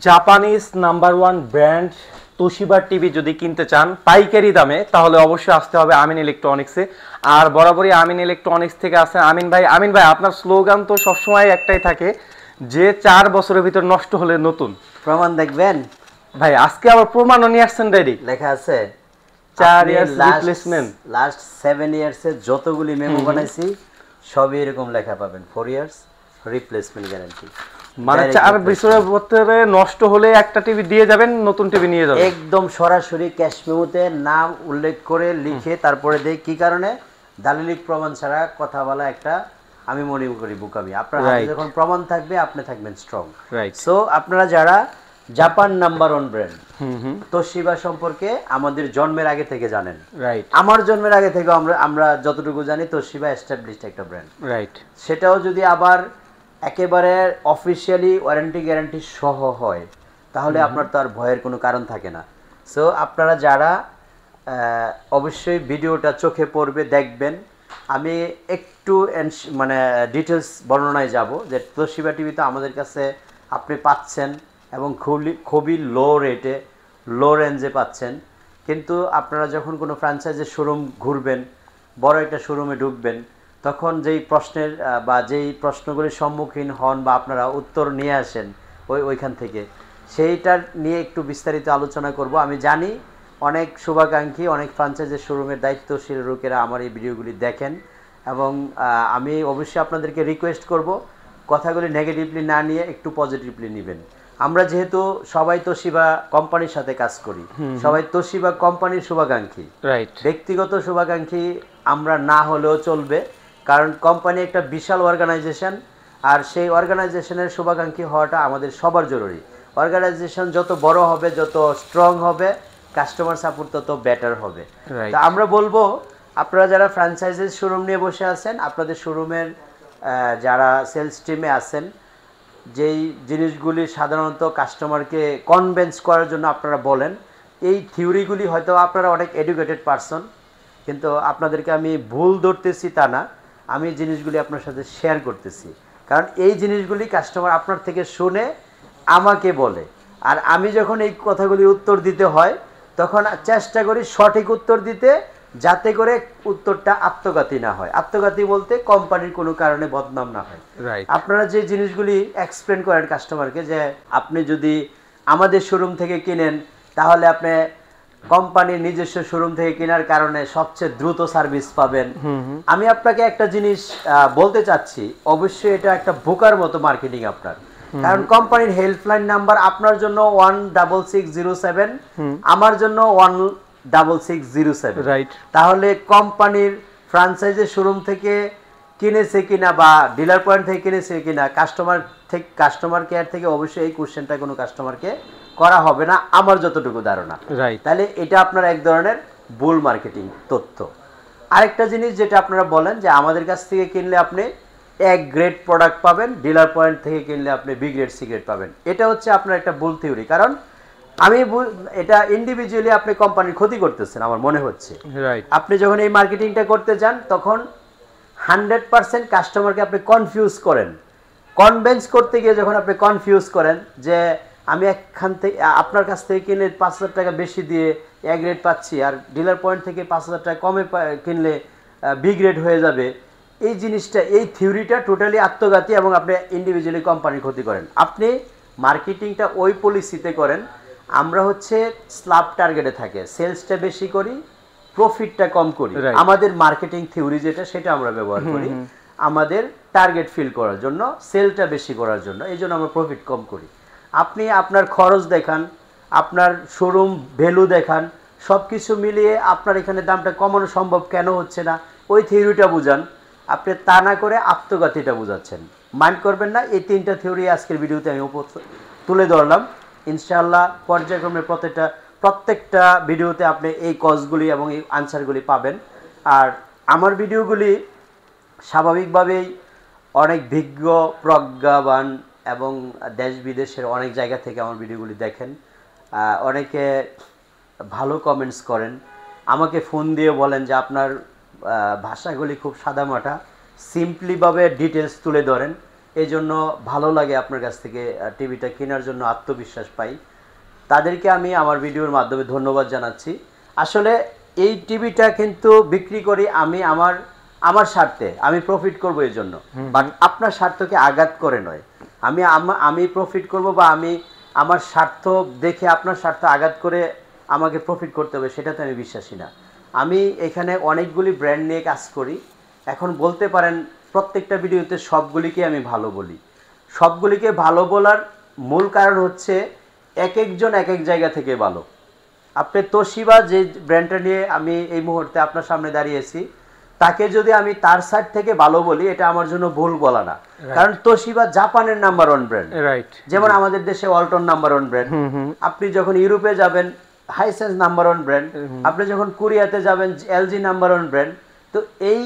Japanese number one brand Toshiba TV যদি কিনতে চান পাইকারি দামে তাহলে অবশ্যই আসতে হবে আমিন ইলেকট্রনিক্সে। আর বরাবরই আমিন ইলেকট্রনিক্স থেকে আসেন আমিন ভাই। আমিন ভাই, আপনার স্লোগান তো সবসময় একটাই থাকে যে 4 বছরের ভিতর নষ্ট হলে নতুন। প্রমাণ দেখবেন ভাই, আজকে আবার প্রমাণও নিয়ে আসছেন ডাইরেক্ট। লেখা আছে 4 ইয়ার্স রিপ্লেসমেন্ট। লাস্ট 7 ইয়ার্সে যতগুলি মেমো বানাইছি সবই এরকম লেখা পাবেন 4 ইয়ার্স রিপ্লেসমেন্ট গ্যারান্টি। মানে 4 বছরের ভিতরে নষ্ট হলে একটা টিভি দিয়ে যাবেন, নতুন টিভি নিয়ে যাবেন একদম সরাসরি ক্যাশ মেমোতে নাম উল্লেখ করে লিখে তারপরে দেই কি কারণে দালিলিক প্রমাণ ছাড়া কথা বলা একটা আমি মনে করি বোকামি। আপনার হাতে যখন প্রমাণ থাকবে আপনি থাকবেন স্ট্রং। সো আপনারা যারা Japan number one brand Toshiba সম্পর্কে আমাদের জন্মের আগে থেকে জানেন, রাইট। আমার জন্মের আগে থেকে আমরা যতটুকু জানি তোশিবা এস্টাবলিশড একটা ব্র্যান্ড, রাইট। সেটাও যদি আবার একেবারে অফিশিয়ালি ওয়ারেন্টি গ্যারান্টি সহ হয় তাহলে আপনার তো আর ভয়ের কোনো কারণ থাকে না। সো আপনারা যারা অবশ্যই ভিডিওটা চোখে পড়বে দেখবেন। আমি একটু মানে ডিটেলস বর্ণনায় যাব যে তোশিবা টিভি তো আমাদের কাছে আপনি পাচ্ছেন এবং খুবই লো রেটে লো রেঞ্জে পাচ্ছেন। কিন্তু আপনারা যখন কোনো ফ্র্যাঞ্চাইজির শোরুম ঘুরবেন, বড় একটা শোরুমে ঢুকবেন, তখন যেই প্রশ্নের বা যেই প্রশ্নগুলির সম্মুখীন হন বা আপনারা উত্তর নিয়ে আসেন ওইখান থেকে, সেইটার নিয়ে একটু বিস্তারিত আলোচনা করব। আমি জানি অনেক শুভাকাঙ্ক্ষী, অনেক ফ্র্যাঞ্চাইজির শোরুমের দায়িত্বশীল লোকেরা আমার এই ভিডিওগুলি দেখেন এবং আমি অবশ্যই আপনাদেরকে রিকোয়েস্ট করব কথাগুলি নেগেটিভলি না নিয়ে একটু পজিটিভলি নেবেন। আমরা যেহেতু সবাই তোশিবা কোম্পানির সাথে কাজ করি, সবাই তোশিবা কোম্পানির শুভাকাঙ্ক্ষী, রাইট। ব্যক্তিগত শুভাকাঙ্ক্ষী আমরা না হলেও চলবে, কারণ কোম্পানি একটা বিশাল অর্গানাইজেশন আর সেই অর্গানাইজেশনের শুভাকাঙ্ক্ষী হওয়াটা আমাদের সবার জরুরি। অর্গানাইজেশন যত বড় হবে, যত স্ট্রং হবে, কাস্টমার সাপোর্ট তত বেটার হবে। তো আমরা বলবো আপনারা যারা ফ্র্যাঞ্চাইজিস শোরুম নিয়ে বসে আছেন, আপনাদের শোরুমের যারা সেলস টিমে আছেন, যেই জিনিসগুলি সাধারণত কাস্টমারকে কনভিন্স করার জন্য আপনারা বলেন, এই থিওরিগুলি হয়তো আপনারা অনেক এডুকেটেড পারসন, কিন্তু আপনাদেরকে আমি ভুল ধরতেছি তা না, আমি জিনিসগুলি আপনার সাথে শেয়ার করতেছি। কারণ এই জিনিসগুলি কাস্টমার আপনার থেকে শুনে আমাকে বলে, আর আমি যখন এই কথাগুলির উত্তর দিতে হয় তখন চেষ্টা করি সঠিক উত্তর দিতে, যাতে করে উত্তরটা আত্মঘাতী না হয়। আত্মঘাতী বলতে কোম্পানির কোনো কারণে বদনাম না হয়। আপনারা যে জিনিসগুলি এক্সপ্লেন করেন কাস্টমারকে যে আপনি যদি আমাদের শোরুম থেকে কিনেন তাহলে আপনি কোম্পানির নিজস্ব শোরুম থেকে কেনার কারণে সবচেয়ে দ্রুত সার্ভিস পাবেন। আমি আপনাকে একটা জিনিস বলতে চাচ্ছি, অবশ্যই এটা একটা বোকার মতো মার্কেটিং আপনার, কারণ কোম্পানির হেল্পলাইন নাম্বার আপনার জন্য 16607, আমার জন্য 16607, রাইট। তাহলে কোম্পানির ফ্র্যাঞ্চাইজি শোরুম থেকে কিনেছে কিনা বা ডিলার পয়েন্ট থেকে কিনেছে কিনা, কাস্টমার কেয়ার থেকে অবশ্যই এই কোশ্চেনটা কোনো কাস্টমারকে করা হবে না আমার যতটুকু ধারণা, রাইট। তাহলে এটা আপনার এক ধরনের ভুল মার্কেটিং তথ্য। আরেকটা জিনিস যেটা আপনারা বলেন যে আমাদের কাছ থেকে কিনলে আপনি এক গ্রেড প্রোডাক্ট পাবেন, ডিলার পয়েন্ট থেকে কিনলে আপনি বি গ্রেড সি গ্রেড পাবেন, এটা হচ্ছে আপনার একটা ভুল থিওরি। কারণ আমি এটা ইন্ডিভিজুয়ালি আপনি কোম্পানির ক্ষতি করতেছেন আমার মনে হচ্ছে, রাইট। আপনি যখন এই মার্কেটিংটা করতে যান তখন 100% কাস্টমারকে আপনি কনফিউজ করেন। কনভিন্স করতে গিয়ে যখন আপনি কনফিউজ করেন যে আমি এখান থেকে আপনার কাছ থেকে কিনে 5,000 টাকা বেশি দিয়ে এ গ্রেড পাচ্ছি আর ডিলার পয়েন্ট থেকে 5,000 টাকা কমে কিনলে বি গ্রেড হয়ে যাবে, এই জিনিসটা, এই থিওরিটা টোটালি আত্মঘাতী এবং আপনি ইন্ডিভিজুয়ালি কোম্পানির ক্ষতি করেন। আপনি মার্কেটিংটা ওই পলিসিতে করেন, আমরা হচ্ছে স্ল্যাব টার্গেটে থাকে, সেলসটা বেশি করি, প্রফিটটা কম করি। আমাদের মার্কেটিং থিওরি যেটা সেটা আমরা ব্যবহার করি আমাদের টার্গেট ফিল করার জন্য, সেলটা বেশি করার জন্য, এই জন্য আমরা প্রফিট কম করি। আপনি আপনার খরচ দেখান, আপনার শোরুম ভ্যালু দেখান, সব কিছু মিলিয়ে আপনার এখানে দামটা কমানো সম্ভব কেন হচ্ছে না ওই থিওরিটা বুঝান। আপনি তা না করে আত্মঘাতীটা বুঝাচ্ছেন। মাইন্ড করবেন না, এই 3টা থিওরি আজকের ভিডিওতে আমি তুলে ধরলাম। ইনশাআল্লাহ পর্যায়ক্রমে প্রত্যেকটা ভিডিওতে আপনি এই কজগুলি এবং এই আনসারগুলি পাবেন। আর আমার ভিডিওগুলি স্বাভাবিকভাবেই অনেক বিজ্ঞ, প্রজ্ঞাবান এবং দেশ বিদেশের অনেক জায়গা থেকে আমার ভিডিওগুলি দেখেন। অনেকে ভালো কমেন্টস করেন, আমাকে ফোন দিয়ে বলেন যে আপনার ভাষাগুলি খুব সাদামাটা, সিম্পলিভাবে ডিটেলস তুলে ধরেন। এই জন্য ভালো লাগে আপনার কাছ থেকে টিভিটা কেনার জন্য আত্মবিশ্বাস পাই। তাদেরকে আমি আমার ভিডিওর মাধ্যমে ধন্যবাদ জানাচ্ছি। আসলে এই টিভিটা কিন্তু বিক্রি করি আমি আমার স্বার্থে, আমি প্রফিট করব এই জন্য, বাট আপনার স্বার্থকে আঘাত করে নয়। আমি প্রফিট করব বা আমি আমার স্বার্থ দেখে আপনার স্বার্থ আঘাত করে আমাকে প্রফিট করতে হবে, সেটাতে আমি বিশ্বাসী না। আমি এখানে অনেকগুলি ব্র্যান্ড নিয়ে কাজ করি। এখন বলতে পারেন প্রত্যেকটা ভিডিওতে সবগুলিকে আমি ভালো বলি। সবগুলিকে ভালো বলার মূল কারণ হচ্ছে এক একজন এক এক জায়গা থেকে ভালো। আপনি তোশিবা যে ব্র্যান্ডটা নিয়ে আমি এই মুহূর্তে আপনার সামনে দাঁড়িয়েছি, তাকে যদি আমি তার সাইড থেকে ভালো বলি, এটা আমার জন্য ভুল বলা না। কারণ তোশিবা জাপানের নাম্বার 1 ব্র্যান্ড, যেমন আমাদের দেশে ওয়ালটন নাম্বার 1 ব্র্যান্ড। আপনি যখন ইউরোপে যাবেন হাইসেন্স নাম্বার 1 ব্র্যান্ড, আপনি যখন কোরিয়াতে যাবেন এলজি নাম্বার 1 ব্র্যান্ড। তো এই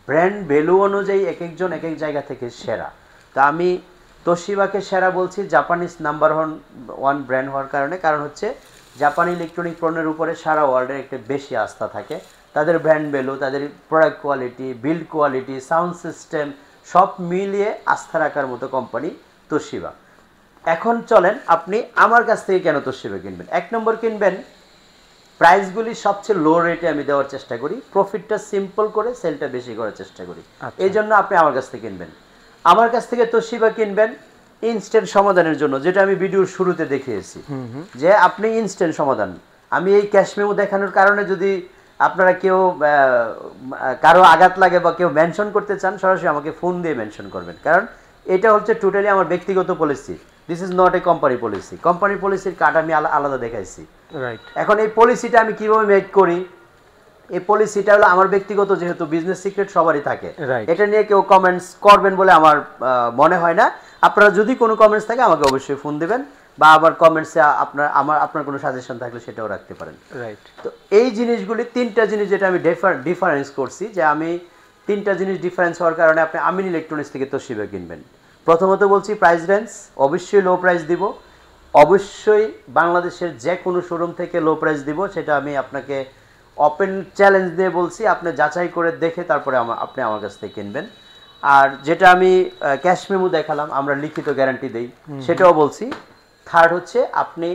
ব্র্যান্ড ভ্যালু অনুযায়ী এক একজন এক এক জায়গা থেকে সেরা। তো আমি তোশিবাকে সেরা বলছি জাপানিজ নাম্বার 1 ব্র্যান্ড হওয়ার কারণে। কারণ হচ্ছে জাপানি ইলেকট্রনিক পণ্যের উপরে সারা ওয়ার্ল্ডের একটা বেশি আস্থা থাকে। তাদের ব্র্যান্ড ভ্যালু, তাদের product quality, build quality, sound system সব মিলিয়ে আস্থা রাখার মতো কোম্পানি তোশিবা। এখন চলেন আপনি আমার কাছ থেকে কেন তোশিবা কিনবেন। 1 নম্বর কিনবেন, প্রাইসগুলি সবচেয়ে লো রেটে আমি দেওয়ার চেষ্টা করি, প্রফিটটা সিম্পল করে সেলটা বেশি করার চেষ্টা করি। এই জন্য আপনি আমার কাছ থেকে কিনবেন। আমার কাছ থেকে তোশিবা কিনবেন ইনস্ট্যান্ট সমাধানের জন্য, যেটা আমি ভিডিওর শুরুতে দেখিয়েছি যে আপনি ইনস্ট্যান্ট সমাধান। আমি এই ক্যাশ মেমো দেখানোর কারণে যদি আপনারা কেউ কারো আঘাত লাগে বা কেউ মেনশন করতে চান, সরাসরি আমাকে ফোন দিয়ে মেনশন করবেন। কারণ এটা হচ্ছে টোটালি আমার ব্যক্তিগত policy, this is not a company policy. Company পলিসির কার্ড আমি আলাদা দেখাইছি। এখন এই পলিসিটা আমি কিভাবে মেক করি, এই পলিসিটা হলো আমার ব্যক্তিগত, যেহেতু বিজনেস সিক্রেট সবারই থাকে, এটা নিয়ে কেউ কমেন্টস করবেন বলে আমার মনে হয় না। আপনারা যদি কোনো কমেন্টস থাকে আমাকে অবশ্যই ফোন দিবেন, বা আবার কমেন্টসে আপনার কোনো সাজেশন থাকলে সেটাও রাখতে পারেন। তো এই জিনিসগুলি 3টা জিনিস যেটা আমি ডিফারেন্স করছি, যে আমি 3টা জিনিস ডিফারেন্স হওয়ার কারণে আপনি আমিন ইলেকট্রনিক্স থেকে তোশিবা কিনবেন। প্রথমত বলছি প্রাইস রেঞ্জ, অবশ্যই লো প্রাইস দিব, অবশ্যই বাংলাদেশের যে কোনো শোরুম থেকে লো প্রাইস দিব, সেটা আমি আপনাকে ওপেন চ্যালেঞ্জ দিয়ে বলছি। আপনি যাচাই করে দেখে তারপরে আপনি আমার কাছ থেকে কিনবেন। আর যেটা আমি ক্যাশ মেমো দেখালাম, আমরা লিখিত গ্যারান্টি দেই, সেটাও বলছি। থার্ড হচ্ছে আপনি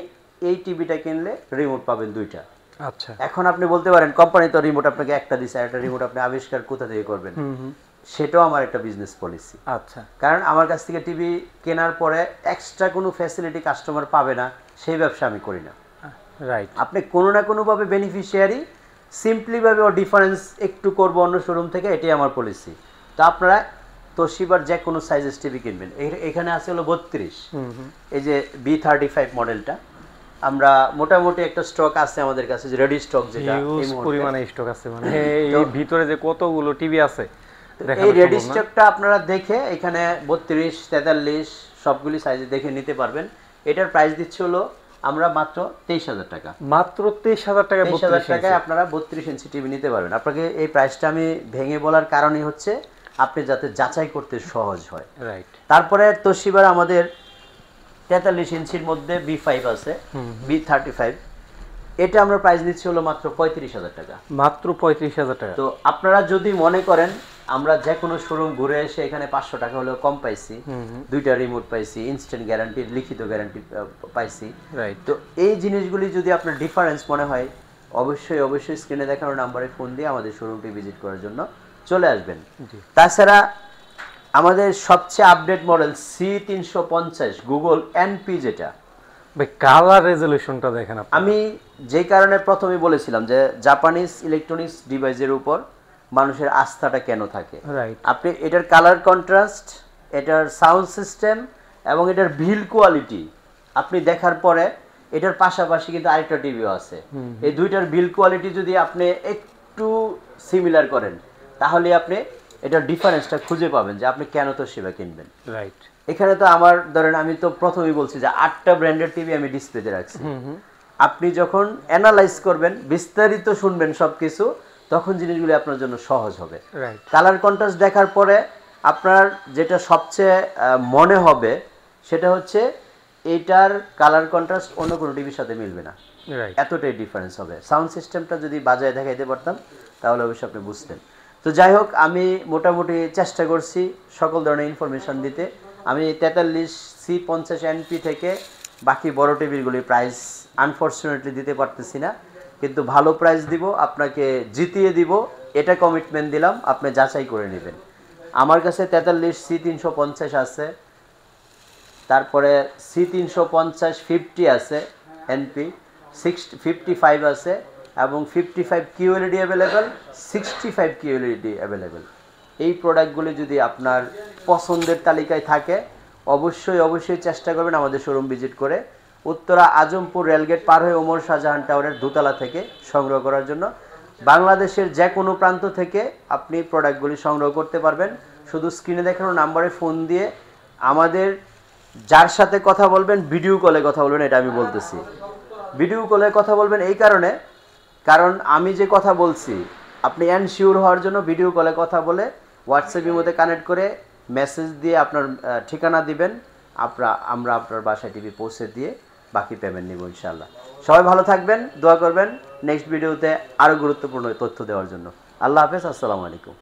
এই টিভিটা কিনলে রিমোট পাবেন 2টা। আচ্ছা, এখন আপনি বলতে পারেন কোম্পানি তো রিমোট আপনাকে একটা দিছে, একটা রিমোট আপনি আবিষ্কার কোথা থেকে করবেন। সেটাও আমার একটা বিজনেস পলিসি। আচ্ছা, কারণ আমার কাছ থেকে টিভি কেনার পরে এক্সট্রা কোনো ফ্যাসিলিটি কাস্টমার পাবে না, সেই ব্যবসা আমি করি না। রাইট, আপনি কোনো না কোনোভাবে বেনিফিশিয়ারি, সিম্পলিভাবে ও ডিফারেন্স একটু করবো অন্য শোরুম থেকে, এটাই আমার পলিসি। তো আপনারা তোশিবার যে কোনো সাইজেস টিভি কিনবেন। এখানে আছে হলো 32, এই যে B35 মডেলটা। আমরা মোটামুটি একটা স্টক আছে আমাদের কাছে, যে রেডি স্টক, যেটা এই পরিমাণে স্টক আছে, মানে এই ভিতরে যে কতগুলো টিভি আছে, এই রেডি স্টকটা আপনারা দেখে এখানে 32, 43 সবগুলি সাইজে দেখে নিতে পারবেন। এটার প্রাইস দিচ্ছে হলো আমরা মাত্র 23,000 টাকা। মাত্র 23,000 টাকা, 23,000 টাকায় আপনারা 32 ইঞ্চি টিভি নিতে পারবেন। আপনাকে এই প্রাইসটা আমি ভেঙে বলার কারণই হচ্ছে আপনি যাতে যাচাই করতে সহজ হয়। রাইট। তারপরে তোশিবার আমাদের 43 ইঞ্চির মধ্যে B5 আছে, B35, এটা আমরা প্রাইস দিচ্ছি হলো মাত্র 35,000 টাকা। মাত্র 35,000 টাকা। তো আপনারা যদি মনে করেন আমরা যে কোনো শোরুম ঘুরে এসে এখানে 500 টাকা হলেও কম পাইছি, 2টা রিমোট পাইছি, ইনস্ট্যান্ট গ্যারান্টি, লিখিত গ্যারান্টি পাইছি, তো এই জিনিসগুলি যদি আপনার ডিফারেন্স মনে হয়, অবশ্যই স্ক্রিনে দেখানো নাম্বারে ফোন দিয়ে আমাদের শোরুমটি ভিজিট করার জন্য চলে আসবেন। তাছাড়া আমাদের সবচেয়ে update model C350 Google NP, যেটা ভাই কালার রেজোলিউশনটা দেখেন আপনি। আমি যেই কারণে প্রথমেই বলেছিলাম যে জাপানিজ ইলেকট্রনিক্স ডিভাইসের উপর মানুষের আস্থাটা কেন থাকে। আপনি এটার কালার কন্ট্রাস্ট, এটার সাউন্ড সিস্টেম এবং এটার বিল্ড কোয়ালিটি আপনি দেখার পরে, এটার পাশাপাশি কিন্তু আরেকটা টিভিও আছে, এই 2টার বিল্ড কোয়ালিটি যদি আপনি একটু সিমিলার করেন, তাহলে আপনি এটার ডিফারেন্সটা খুঁজে পাবেন যে আপনি কেন তোশিবা কিনবেন। রাইট। এখানে তো আমার ধরেন, আমি তো প্রথমেই বলছি যে 8টা ব্র্যান্ডের টিভি আমি ডিসপ্লেতে রাখছি। আপনি যখন অ্যানালাইজ করবেন, বিস্তারিত শুনবেন সবকিছু, তখন জিনিসগুলি আপনার জন্য সহজ হবে। কালার কন্ট্রাস্ট দেখার পরে আপনার যেটা সবচেয়ে মনে হবে সেটা হচ্ছে এটার কালার কন্ট্রাস্ট অন্য কোনো টিভির সাথে মিলবে না, এতটাই ডিফারেন্স হবে। সাউন্ড সিস্টেমটা যদি বাজায় দেখাইতে পারতাম তাহলে অবশ্যই আপনি বুঝতেন। তো যাই হোক, আমি মোটামুটি চেষ্টা করছি সকল ধরনের ইনফরমেশন দিতে। আমি 43C50NP থেকে বাকি বড় টিভিগুলি প্রাইস আনফরচুনেটলি দিতে পারতেছি না, কিন্তু ভালো প্রাইস দিব, আপনাকে জিতিয়ে দিব, এটা কমিটমেন্ট দিলাম, আপনি যাচাই করে নেবেন। আমার কাছে 43C350 আছে, তারপরে C350 50 আছে এনপি, 55 আছে এবং 55 QLED অ্যাভেলেবেল, 65 QLED অ্যাভেলেবেল। এই প্রোডাক্টগুলি যদি আপনার পছন্দের তালিকায় থাকে অবশ্যই চেষ্টা করবেন আমাদের শোরুম ভিজিট করে উত্তরা আজমপুর রেলগেট পার হয়ে ওমর শাহজাহান টাওয়ারের দোতলা থেকে সংগ্রহ করার জন্য। বাংলাদেশের যে কোনো প্রান্ত থেকে আপনি প্রোডাক্টগুলি সংগ্রহ করতে পারবেন। শুধু স্ক্রিনে দেখানো নাম্বারে ফোন দিয়ে আমাদের যার সাথে কথা বলবেন ভিডিও কলে কথা বলবেন, এটা আমি বলতেছি। ভিডিও কলে কথা বলবেন এই কারণে, কারণ আমি যে কথা বলছি আপনি এনশিওর হওয়ার জন্য ভিডিও কলে কথা বলে হোয়াটসঅ্যাপের মধ্যে কানেক্ট করে মেসেজ দিয়ে আপনার ঠিকানা দিবেন, আমরা আপনার বাসায় টিভি পৌঁছে দিয়ে বাকি পেমেন্ট নিব ইনশাআল্লাহ। সবাই ভালো থাকবেন, দোয়া করবেন নেক্সট ভিডিওতে আরও গুরুত্বপূর্ণ তথ্য দেওয়ার জন্য। আল্লাহ হাফেজ, আসসালামু আলাইকুম।